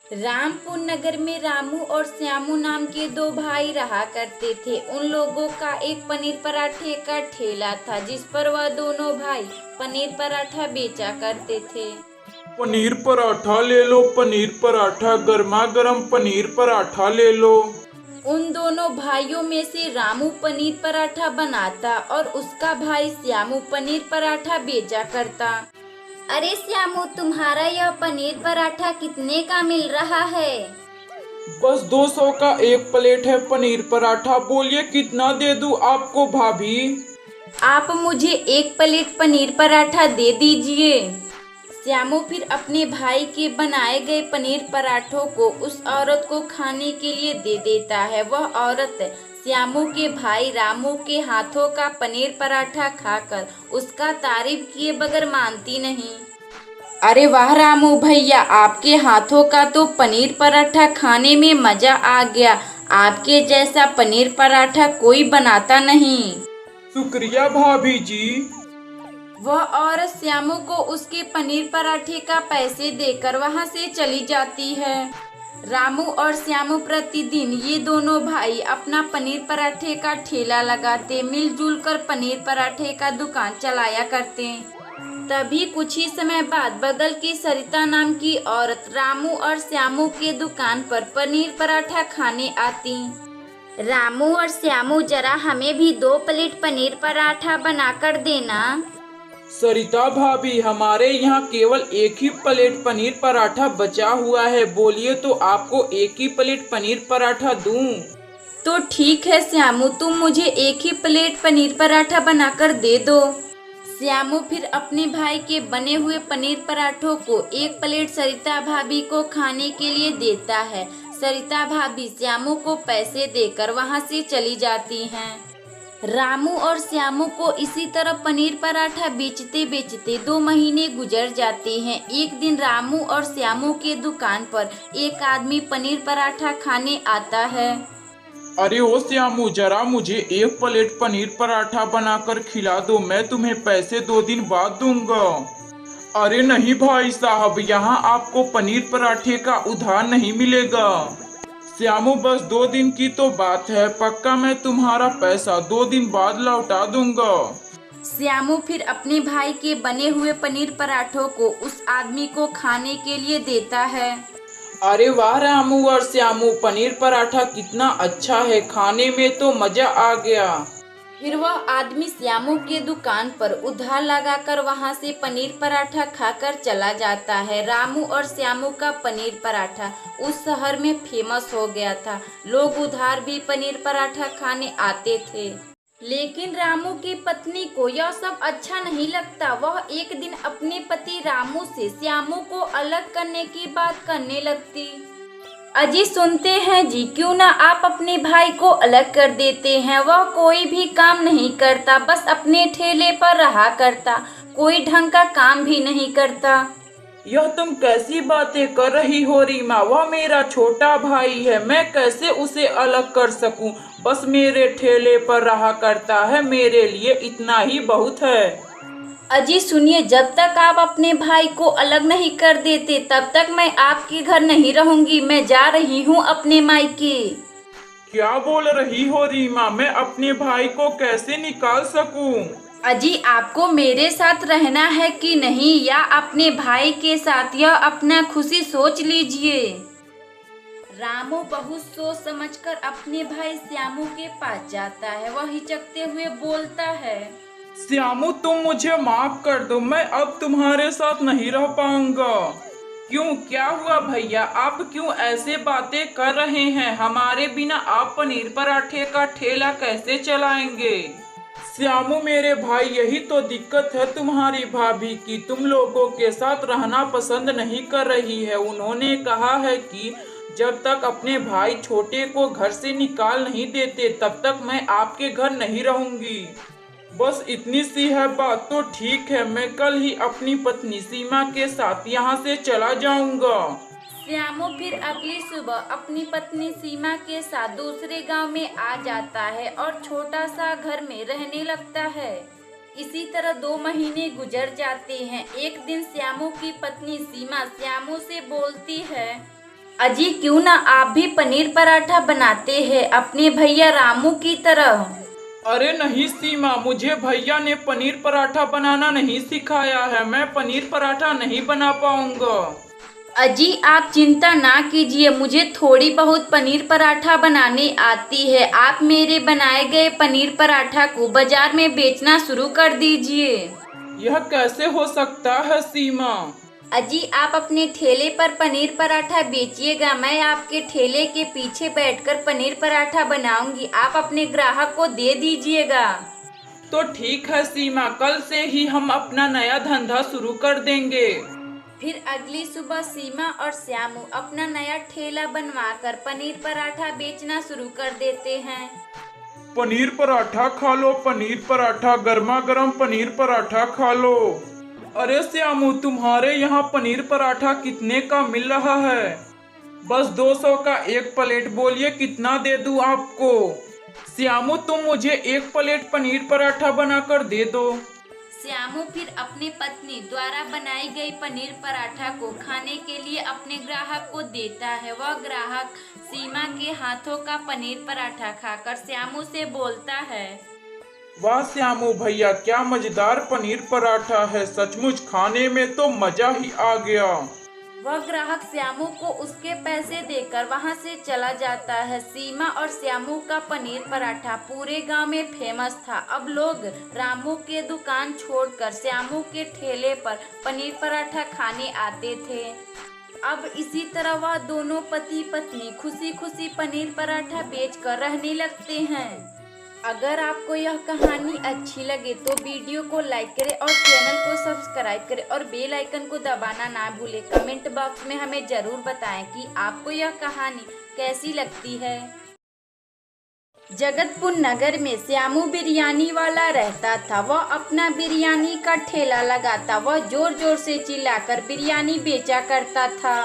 रामपुर नगर में रामू और श्यामू नाम के दो भाई रहा करते थे। उन लोगों का एक पनीर पराठे का ठेला था, जिस पर वह दोनों भाई पनीर पराठा बेचा करते थे। पनीर पराठा ले लो, पनीर पराठा, गर्मा गर्म पनीर पराठा ले लो। उन दोनों भाइयों में से रामू पनीर पराठा बनाता और उसका भाई श्यामू पनीर पराठा बेचा करता। अरे श्यामू, तुम्हारा यह पनीर पराठा कितने का मिल रहा है? बस 200 का एक प्लेट है पनीर पराठा। बोलिए कितना दे दूं आपको भाभी? आप मुझे एक प्लेट पनीर पराठा दे दीजिए। श्यामू फिर अपने भाई के बनाए गए पनीर पराठों को उस औरत को खाने के लिए दे देता है। वह औरत श्यामू के भाई रामू के हाथों का पनीर पराठा खाकर उसका तारीफ किए बगैर मानती नहीं। अरे वाह रामू भैया, आपके हाथों का तो पनीर पराठा खाने में मजा आ गया। आपके जैसा पनीर पराठा कोई बनाता नहीं। शुक्रिया भाभी जी। वह औरत श्यामू को उसके पनीर पराठे का पैसे देकर वहां से चली जाती है। रामू और श्यामू प्रतिदिन ये दोनों भाई अपना पनीर पराठे का ठेला लगाते, मिलजुल कर पनीर पराठे का दुकान चलाया करते। तभी कुछ ही समय बाद बगल की सरिता नाम की औरत रामू और श्यामू के दुकान पर पनीर पराठा खाने आती। रामू और श्यामू, जरा हमें भी 2 प्लेट पनीर पराठा बनाकर देना। सरिता भाभी, हमारे यहाँ केवल एक ही प्लेट पनीर पराठा बचा हुआ है। बोलिए तो आपको एक ही प्लेट पनीर पराठा दूं? तो ठीक है श्यामू, तुम मुझे एक ही प्लेट पनीर पराठा बनाकर दे दो। श्यामू फिर अपने भाई के बने हुए पनीर पराठों को एक प्लेट सरिता भाभी को खाने के लिए देता है। सरिता भाभी श्यामू को पैसे देकर वहां से चली जाती हैं। रामू और श्यामू को इसी तरह पनीर पराठा बेचते बेचते 2 महीने गुजर जाते हैं। एक दिन रामू और श्यामू के दुकान पर एक आदमी पनीर पराठा खाने आता है। अरे ओ श्यामू, जरा मुझे एक प्लेट पनीर पराठा बनाकर खिला दो। मैं तुम्हें पैसे 2 दिन बाद दूंगा। अरे नहीं भाई साहब, यहाँ आपको पनीर पराठे का उधार नहीं मिलेगा। श्यामू, बस 2 दिन की तो बात है। पक्का मैं तुम्हारा पैसा 2 दिन बाद लौटा दूंगा। श्यामू फिर अपने भाई के बने हुए पनीर पराठों को उस आदमी को खाने के लिए देता है। अरे वाह रामू और श्यामू, पनीर पराठा कितना अच्छा है, खाने में तो मजा आ गया। फिर वह आदमी श्यामू के दुकान पर उधार लगाकर वहां से पनीर पराठा खाकर चला जाता है। रामू और श्यामू का पनीर पराठा उस शहर में फेमस हो गया था। लोग उधार भी पनीर पराठा खाने आते थे। लेकिन रामू की पत्नी को यह सब अच्छा नहीं लगता। वह एक दिन अपने पति रामू से श्यामू को अलग करने की बात करने लगती। अजी सुनते हैं जी, क्यों ना आप अपने भाई को अलग कर देते हैं। वह कोई भी काम नहीं करता, बस अपने ठेले पर रहा करता, कोई ढंग का काम भी नहीं करता। यह तुम कैसी बातें कर रही हो रीमा? वह मेरा छोटा भाई है, मैं कैसे उसे अलग कर सकूं? बस मेरे ठेले पर रहा करता है, मेरे लिए इतना ही बहुत है। अजी सुनिए, जब तक आप अपने भाई को अलग नहीं कर देते तब तक मैं आपके घर नहीं रहूंगी। मैं जा रही हूँ अपने मायके। क्या बोल रही हो रीमा? मैं अपने भाई को कैसे निकाल सकूं? अजी आपको मेरे साथ रहना है कि नहीं, या अपने भाई के साथ, यह अपना खुशी सोच लीजिए। रामू बहुत सोच समझकर अपने भाई श्यामू के पास जाता है। वह हिचकते हुए बोलता है, श्यामू तुम मुझे माफ कर दो, मैं अब तुम्हारे साथ नहीं रह पाऊंगा। क्यों, क्या हुआ भैया? आप क्यों ऐसे बातें कर रहे हैं? हमारे बिना आप पनीर पराठे का ठेला कैसे चलाएंगे? श्यामू मेरे भाई, यही तो दिक्कत है तुम्हारी भाभी की, तुम लोगों के साथ रहना पसंद नहीं कर रही है। उन्होंने कहा है कि जब तक अपने भाई छोटे को घर से निकाल नहीं देते तब तक मैं आपके घर नहीं रहूंगी। बस इतनी सी है बात तो ठीक है, मैं कल ही अपनी पत्नी सीमा के साथ यहाँ से चला जाऊंगा। श्यामू फिर अगली सुबह अपनी पत्नी सीमा के साथ दूसरे गांव में आ जाता है और छोटा सा घर में रहने लगता है। इसी तरह 2 महीने गुजर जाते हैं। एक दिन श्यामू की पत्नी सीमा श्यामू से बोलती है, अजी क्यों ना आप भी पनीर पराठा बनाते हैं अपने भैया रामू की तरह। अरे नहीं सीमा, मुझे भैया ने पनीर पराठा बनाना नहीं सिखाया है, मैं पनीर पराठा नहीं बना पाऊंगा। अजी आप चिंता ना कीजिए, मुझे थोड़ी बहुत पनीर पराठा बनानी आती है। आप मेरे बनाए गए पनीर पराठा को बाजार में बेचना शुरू कर दीजिए। यह कैसे हो सकता है सीमा? अजी आप अपने ठेले पर पनीर पराठा बेचिएगा, मैं आपके ठेले के पीछे बैठकर पनीर पराठा बनाऊंगी, आप अपने ग्राहक को दे दीजिएगा। तो ठीक है सीमा, कल से ही हम अपना नया धंधा शुरू कर देंगे। फिर अगली सुबह सीमा और श्यामू अपना नया ठेला बनवाकर पनीर पराठा बेचना शुरू कर देते हैं। पनीर पराठा खा लो, पनीर पराठा, गर्मा गर्म पनीर पराठा खा लो। अरे श्यामू, तुम्हारे यहाँ पनीर पराठा कितने का मिल रहा है? बस 200 का एक प्लेट, बोलिए कितना दे दूँ आपको? श्यामू तुम मुझे एक प्लेट पनीर पराठा बनाकर दे दो। श्यामू फिर अपनी पत्नी द्वारा बनाई गई पनीर पराठा को खाने के लिए अपने ग्राहक को देता है। वह ग्राहक सीमा के हाथों का पनीर पराठा खाकर श्यामू से बोलता है, वाह श्यामू भैया, क्या मजेदार पनीर पराठा है, सचमुच खाने में तो मजा ही आ गया। वह ग्राहक श्यामू को उसके पैसे देकर वहां से चला जाता है। सीमा और श्यामू का पनीर पराठा पूरे गांव में फेमस था। अब लोग रामू के दुकान छोड़कर श्यामू के ठेले पर पनीर पराठा खाने आते थे। अब इसी तरह वह दोनों पति पत्नी खुशी खुशी पनीर पराठा बेचकर रहने लगते हैं। अगर आपको यह कहानी अच्छी लगे तो वीडियो को लाइक करें और चैनल को सब्सक्राइब करें और बेल आइकन को दबाना ना भूलें। कमेंट बॉक्स में हमें ज़रूर बताएं कि आपको यह कहानी कैसी लगती है। जगतपुर नगर में श्यामू बिरयानी वाला रहता था। वह अपना बिरयानी का ठेला लगाता। वह जोर जोर से चिल्लाकर बिरयानी बेचा करता था।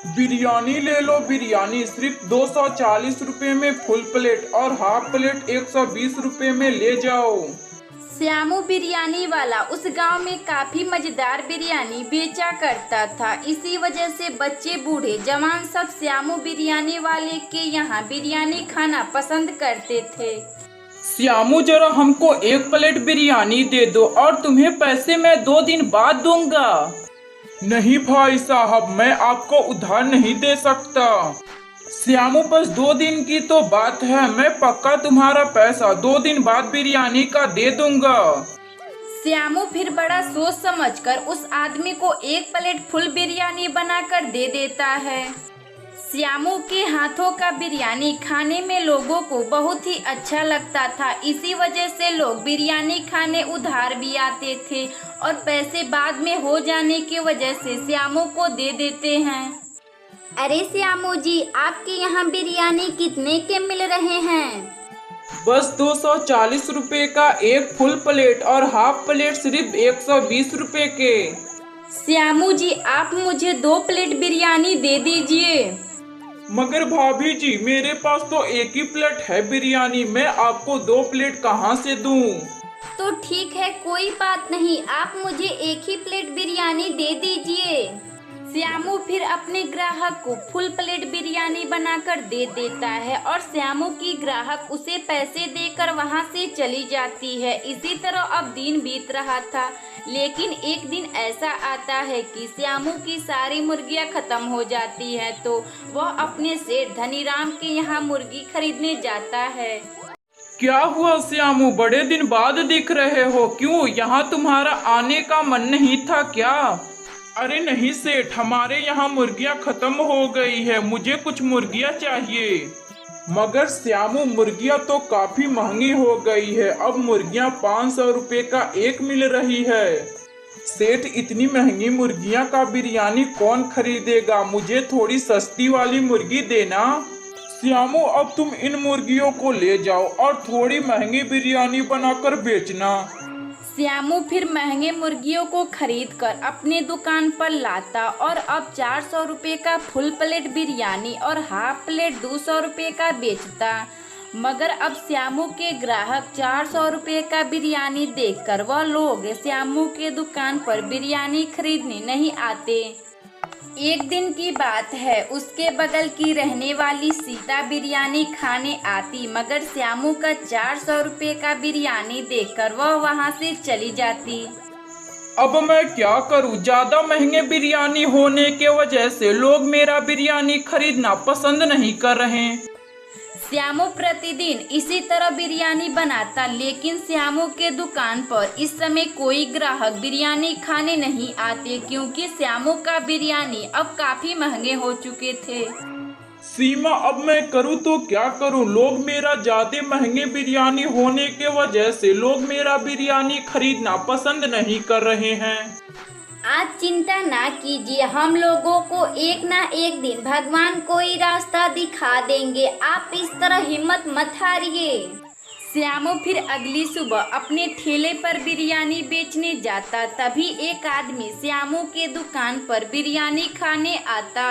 बिरयानी ले लो बिरयानी, सिर्फ 240 रुपए में फुल प्लेट और हाफ प्लेट 120 रुपए में ले जाओ। श्यामू बिरयानी वाला उस गांव में काफी मजेदार बिरयानी बेचा करता था। इसी वजह से बच्चे बूढ़े जवान सब श्यामू बिरयानी वाले के यहाँ बिरयानी खाना पसंद करते थे। श्यामू जरा हमको एक प्लेट बिरयानी दे दो और तुम्हें पैसे मैं 2 दिन बाद दूंगा। नहीं भाई साहब, मैं आपको उधार नहीं दे सकता। श्यामू बस 2 दिन की तो बात है, मैं पक्का तुम्हारा पैसा 2 दिन बाद बिरयानी का दे दूंगा। श्यामू फिर बड़ा सोच समझकर उस आदमी को एक प्लेट फुल बिरयानी बनाकर दे देता है। श्यामू के हाथों का बिरयानी खाने में लोगों को बहुत ही अच्छा लगता था। इसी वजह से लोग बिरयानी खाने उधार भी आते थे और पैसे बाद में हो जाने की वजह से श्यामू को दे देते हैं। अरे श्यामू जी, आपके यहाँ बिरयानी कितने के मिल रहे हैं? बस 240 रुपए का एक फुल प्लेट और हाफ प्लेट सिर्फ 120 रुपए के। श्यामू जी, आप मुझे 2 प्लेट बिरयानी दे दीजिए। मगर भाभी जी, मेरे पास तो एक ही प्लेट है बिरयानी, मैं आपको 2 प्लेट कहाँ से दूं? तो ठीक है, कोई बात नहीं, आप मुझे एक ही प्लेट बिरयानी दे दीजिए। श्यामू फिर अपने ग्राहक को फुल प्लेट बिरयानी बनाकर दे देता है और श्यामू की ग्राहक उसे पैसे देकर वहां से चली जाती है। इसी तरह अब दिन बीत रहा था, लेकिन एक दिन ऐसा आता है कि श्यामू की सारी मुर्गियां खत्म हो जाती है, तो वह अपने सेठ धनीराम के यहाँ मुर्गी खरीदने जाता है। क्या हुआ श्यामू, बड़े दिन बाद दिख रहे हो, क्यों यहाँ तुम्हारा आने का मन नहीं था क्या? अरे नहीं सेठ, हमारे यहाँ मुर्गियाँ खत्म हो गई है, मुझे कुछ मुर्गियाँ चाहिए। मगर श्यामू, मुर्गियाँ तो काफी महंगी हो गई है, अब मुर्गियाँ 500 रुपए का एक मिल रही है। सेठ, इतनी महंगी मुर्गियाँ का बिरयानी कौन खरीदेगा, मुझे थोड़ी सस्ती वाली मुर्गी देना। श्यामू, अब तुम इन मुर्गियों को ले जाओ और थोड़ी महंगी बिरयानी बनाकर बेचना। श्यामू फिर महंगे मुर्गियों को खरीदकर अपने दुकान पर लाता और अब 400 रुपये का फुल प्लेट बिरयानी और हाफ प्लेट 200 रुपये का बेचता। मगर अब श्यामू के ग्राहक 400 रुपये का बिरयानी देखकर वह लोग श्यामू के दुकान पर बिरयानी खरीदने नहीं आते। एक दिन की बात है, उसके बगल की रहने वाली सीता बिरयानी खाने आती, मगर श्यामू का 400 रुपये का बिरयानी देखकर वह वहां से चली जाती। अब मैं क्या करूं? ज्यादा महंगे बिरयानी होने के वजह से लोग मेरा बिरयानी खरीदना पसंद नहीं कर रहे हैं। श्यामू प्रतिदिन इसी तरह बिरयानी बनाता, लेकिन श्यामू के दुकान पर इस समय कोई ग्राहक बिरयानी खाने नहीं आते, क्योंकि श्यामू का बिरयानी अब काफी महंगे हो चुके थे। सीमा, अब मैं करूं तो क्या करूं? लोग मेरा ज्यादा महंगे बिरयानी होने के वजह से लोग मेरा बिरयानी खरीदना पसंद नहीं कर रहे हैं। आज चिंता ना कीजिए, हम लोगों को एक ना एक दिन भगवान कोई रास्ता दिखा देंगे, आप इस तरह हिम्मत मत हारिए। श्यामू फिर अगली सुबह अपने ठेले पर बिरयानी बेचने जाता, तभी एक आदमी श्यामू के दुकान पर बिरयानी खाने आता।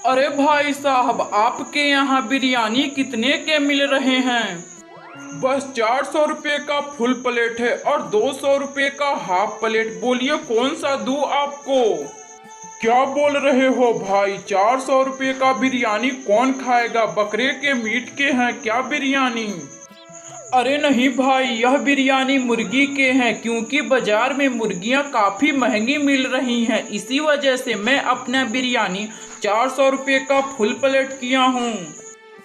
अरे भाई साहब, आपके यहाँ बिरयानी कितने के मिल रहे हैं? बस 400 रुपये का फुल प्लेट है और 200 रुपये का हाफ प्लेट। बोलिए कौन सा दूं आपको? क्या बोल रहे हो भाई? 400 रुपये का बिरयानी कौन खाएगा? बकरे के मीट के हैं क्या बिरयानी? अरे नहीं भाई, यह बिरयानी मुर्गी के हैं, क्योंकि बाजार में मुर्गियां काफ़ी महंगी मिल रही हैं। इसी वजह से मैं अपना बिरयानी 400 रुपये का फुल प्लेट किया हूँ।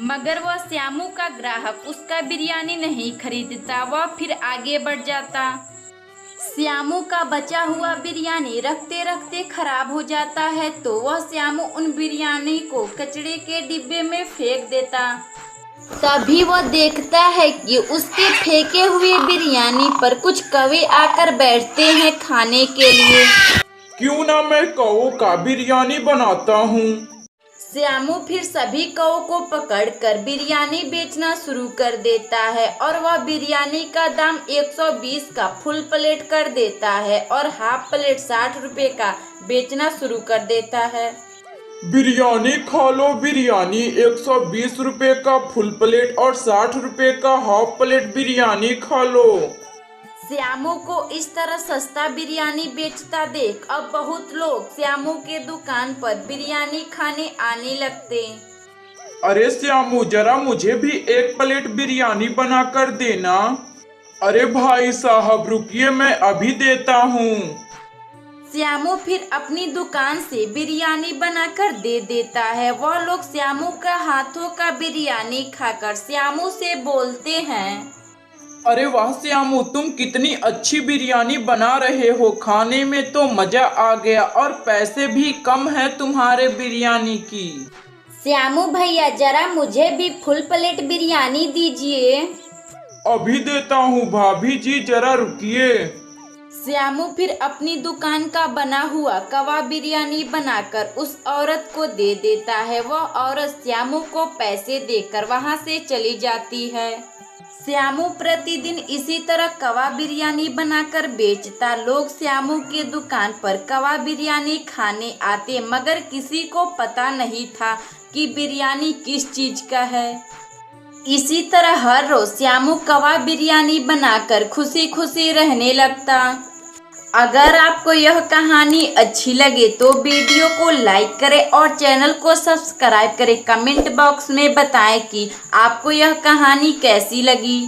मगर वह श्यामू का ग्राहक उसका बिरयानी नहीं खरीदता, वह फिर आगे बढ़ जाता। श्यामू का बचा हुआ बिरयानी रखते रखते खराब हो जाता है, तो वह श्यामू उन बिरयानी को कचरे के डिब्बे में फेंक देता। तभी वह देखता है कि उसके फेंके हुए बिरयानी पर कुछ कौवे आकर बैठते हैं खाने के लिए। क्यों ना मैं कौओं का बिरयानी बनाता हूँ। श्यामू फिर सभी कौओं को पकड़कर बिरयानी बेचना शुरू कर देता है और वह बिरयानी का दाम 120 का फुल प्लेट कर देता है और हाफ प्लेट 60 रुपये का बेचना शुरू कर देता है। बिरयानी खा लो बिरयानी, 120 रुपये का फुल प्लेट और 60 रुपये का हाफ प्लेट बिरयानी खा लो। श्यामू को इस तरह सस्ता बिरयानी बेचता देख अब बहुत लोग श्यामू के दुकान पर बिरयानी खाने आने लगते। अरे श्यामू, जरा मुझे भी एक प्लेट बिरयानी बना कर देना। अरे भाई साहब रुकिए, मैं अभी देता हूँ। श्यामू फिर अपनी दुकान से बिरयानी बनाकर दे देता है। वह लोग श्यामू का हाथों का बिरयानी खाकर श्यामू से बोलते हैं, अरे वाह श्यामू, तुम कितनी अच्छी बिरयानी बना रहे हो। खाने में तो मजा आ गया और पैसे भी कम है तुम्हारे बिरयानी की। श्यामू भैया, जरा मुझे भी फुल प्लेट बिरयानी दीजिए। अभी देता हूँ भाभी जी, जरा रुकिए। श्यामू फिर अपनी दुकान का बना हुआ कवा बिरयानी बनाकर उस औरत को दे देता है। वह औरत श्यामू को पैसे देकर वहां से चली जाती है। श्यामू प्रतिदिन इसी तरह कवा बिरयानी बनाकर बेचता। लोग श्यामू के दुकान पर कवा बिरयानी खाने आते, मगर किसी को पता नहीं था कि बिरयानी किस चीज का है। इसी तरह हर रोज श्यामू कवा बिरयानी बनाकर खुशी खुशी रहने लगता। अगर आपको यह कहानी अच्छी लगे तो वीडियो को लाइक करें और चैनल को सब्सक्राइब करें। कमेंट बॉक्स में बताएं कि आपको यह कहानी कैसी लगी।